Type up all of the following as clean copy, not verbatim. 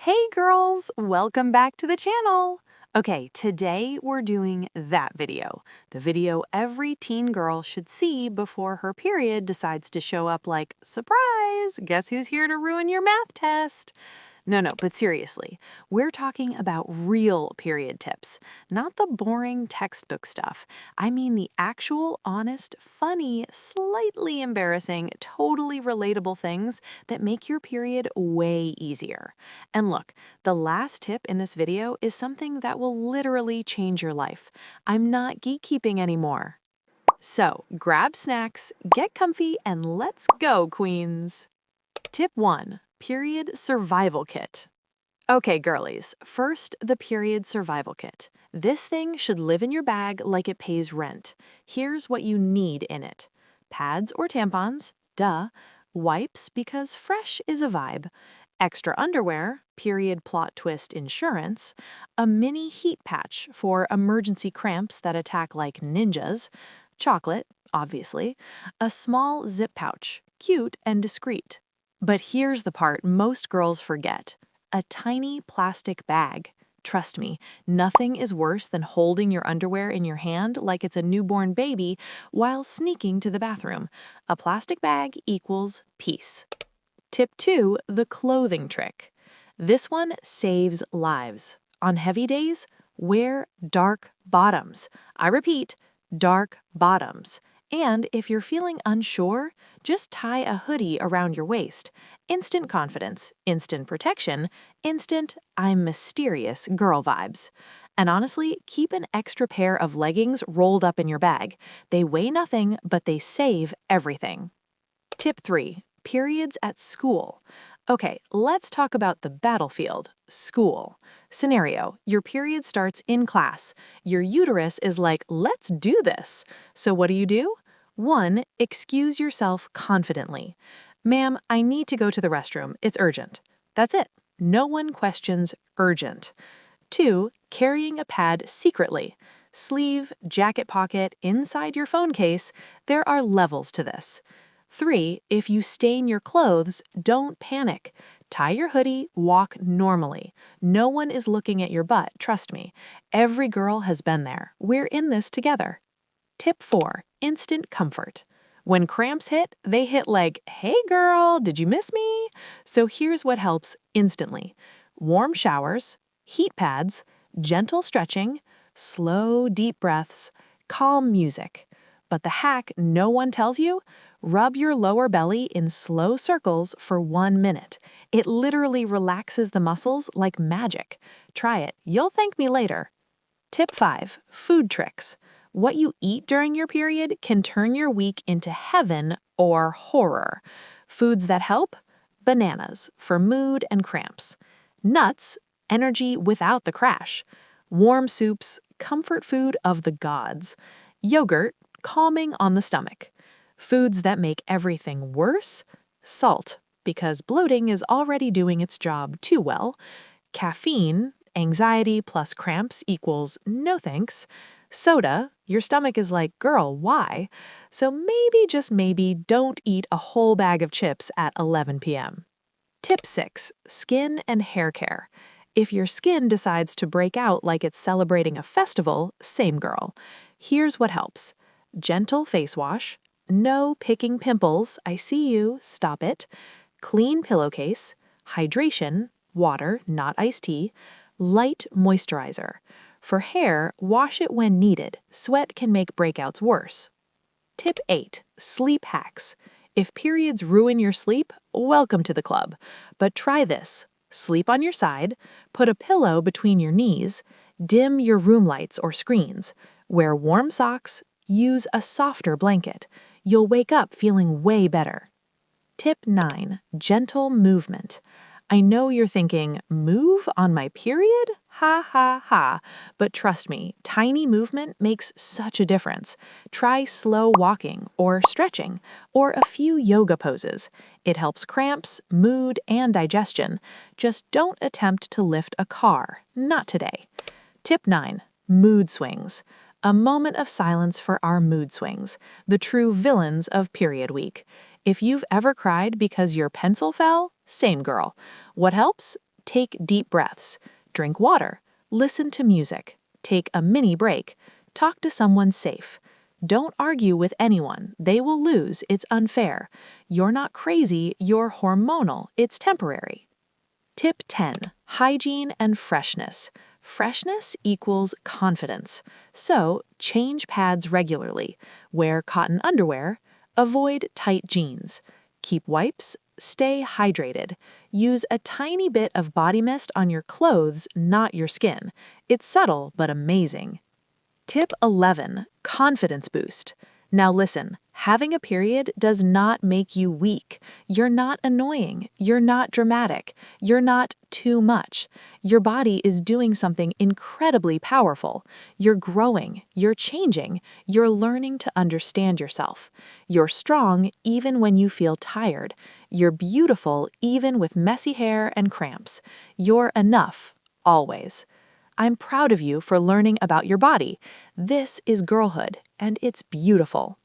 Hey girls, welcome back to the channel. Okay, today we're doing that video. The video every teen girl should see before her period decides to show up like, surprise, guess who's here to ruin your math test? No, but seriously, we're talking about real period tips, not the boring textbook stuff. I mean the actual, honest, funny, slightly embarrassing, totally relatable things that make your period way easier. And look, the last tip in this video is something that will literally change your life. I'm not geekkeeping anymore. So grab snacks, get comfy, and let's go, queens! Tip 1. Period Survival Kit. Okay, girlies, first, the Period Survival Kit. This thing should live in your bag like it pays rent. Here's what you need in it. Pads or tampons, duh. Wipes, because fresh is a vibe. Extra underwear, period plot twist insurance. A mini heat patch for emergency cramps that attack like ninjas. Chocolate, obviously. A small zip pouch, cute and discreet. But here's the part most girls forget. A tiny plastic bag. Trust me, nothing is worse than holding your underwear in your hand like it's a newborn baby while sneaking to the bathroom. A plastic bag equals peace. Tip 2, the clothing trick. This one saves lives. On heavy days, wear dark bottoms. I repeat, dark bottoms. And if you're feeling unsure, just tie a hoodie around your waist. Instant confidence, instant protection, instant I'm mysterious girl vibes. And honestly, keep an extra pair of leggings rolled up in your bag. They weigh nothing, but they save everything. Tip 3. Periods at school. Okay, let's talk about the battlefield, school. Scenario, your period starts in class. Your uterus is like, let's do this. So what do? 1. Excuse yourself confidently. Ma'am, I need to go to the restroom. It's urgent. That's it. No one questions urgent. 2. Carrying a pad secretly. Sleeve, jacket pocket, inside your phone case. There are levels to this. 3. If you stain your clothes, don't panic. Tie your hoodie, walk normally. No one is looking at your butt, trust me. Every girl has been there. We're in this together. Tip 4. Instant comfort. When cramps hit, they hit like, hey girl, did you miss me? So here's what helps instantly. Warm showers, heat pads, gentle stretching, slow deep breaths, calm music. But the hack no one tells you? Rub your lower belly in slow circles for 1 minute. It literally relaxes the muscles like magic. Try it. You'll thank me later. Tip 5. Food tricks. What you eat during your period can turn your week into heaven or horror. Foods that help? Bananas for mood and cramps. Nuts, energy without the crash. Warm soups, comfort food of the gods. Yogurt, calming on the stomach. Foods that make everything worse? Salt, because bloating is already doing its job too well. Caffeine, anxiety plus cramps equals no thanks. Soda, your stomach is like, girl, why? So maybe, just maybe, don't eat a whole bag of chips at 11 p.m. Tip 6. Skin and hair care. If your skin decides to break out like it's celebrating a festival, same girl. Here's what helps. Gentle face wash. No picking pimples, I see you, stop it. Clean pillowcase. Hydration, water, not iced tea. Light moisturizer. For hair, wash it when needed. Sweat can make breakouts worse. Tip 8. Sleep hacks. If periods ruin your sleep, welcome to the club. But try this. Sleep on your side, put a pillow between your knees, dim your room lights or screens, wear warm socks, use a softer blanket. You'll wake up feeling way better. Tip 9. Gentle movement. I know you're thinking, move on my period? Ha ha ha. But trust me, tiny movement makes such a difference. Try slow walking or stretching or a few yoga poses. It helps cramps, mood, and digestion. Just don't attempt to lift a car. Not today. Tip 9. Mood swings. A moment of silence for our mood swings, the true villains of period week. If you've ever cried because your pencil fell, same girl. What helps? Take deep breaths. Drink water. Listen to music. Take a mini break. Talk to someone safe. Don't argue with anyone. They will lose. It's unfair. You're not crazy. You're hormonal. It's temporary. Tip 10. Hygiene and freshness. Freshness equals confidence. So, change pads regularly. Wear cotton underwear. Avoid tight jeans. Keep wipes. Stay hydrated. Use a tiny bit of body mist on your clothes, not your skin. It's subtle but amazing. Tip 11. Confidence boost. Now listen, having a period does not make you weak. You're not annoying. You're not dramatic. You're not too much. Your body is doing something incredibly powerful. You're growing. You're changing. You're learning to understand yourself. You're strong even when you feel tired. You're beautiful even with messy hair and cramps. You're enough, always. I'm proud of you for learning about your body. This is girlhood, and it's beautiful.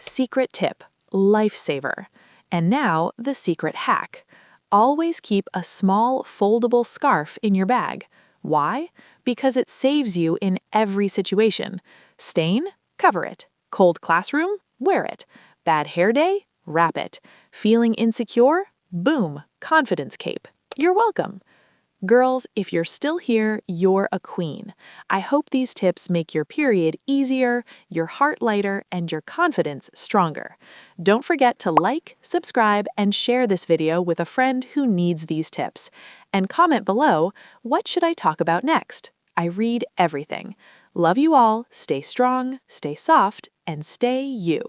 Secret tip, lifesaver. And now, the secret hack. Always keep a small foldable scarf in your bag. Why? Because it saves you in every situation. Stain? Cover it. Cold classroom? Wear it. Bad hair day? Wrap it. Feeling insecure? Boom, confidence cape. You're welcome. Girls, if you're still here, you're a queen. I hope these tips make your period easier, your heart lighter, and your confidence stronger. Don't forget to like, subscribe, and share this video with a friend who needs these tips. And comment below, what should I talk about next? I read everything. Love you all, stay strong, stay soft, and stay you.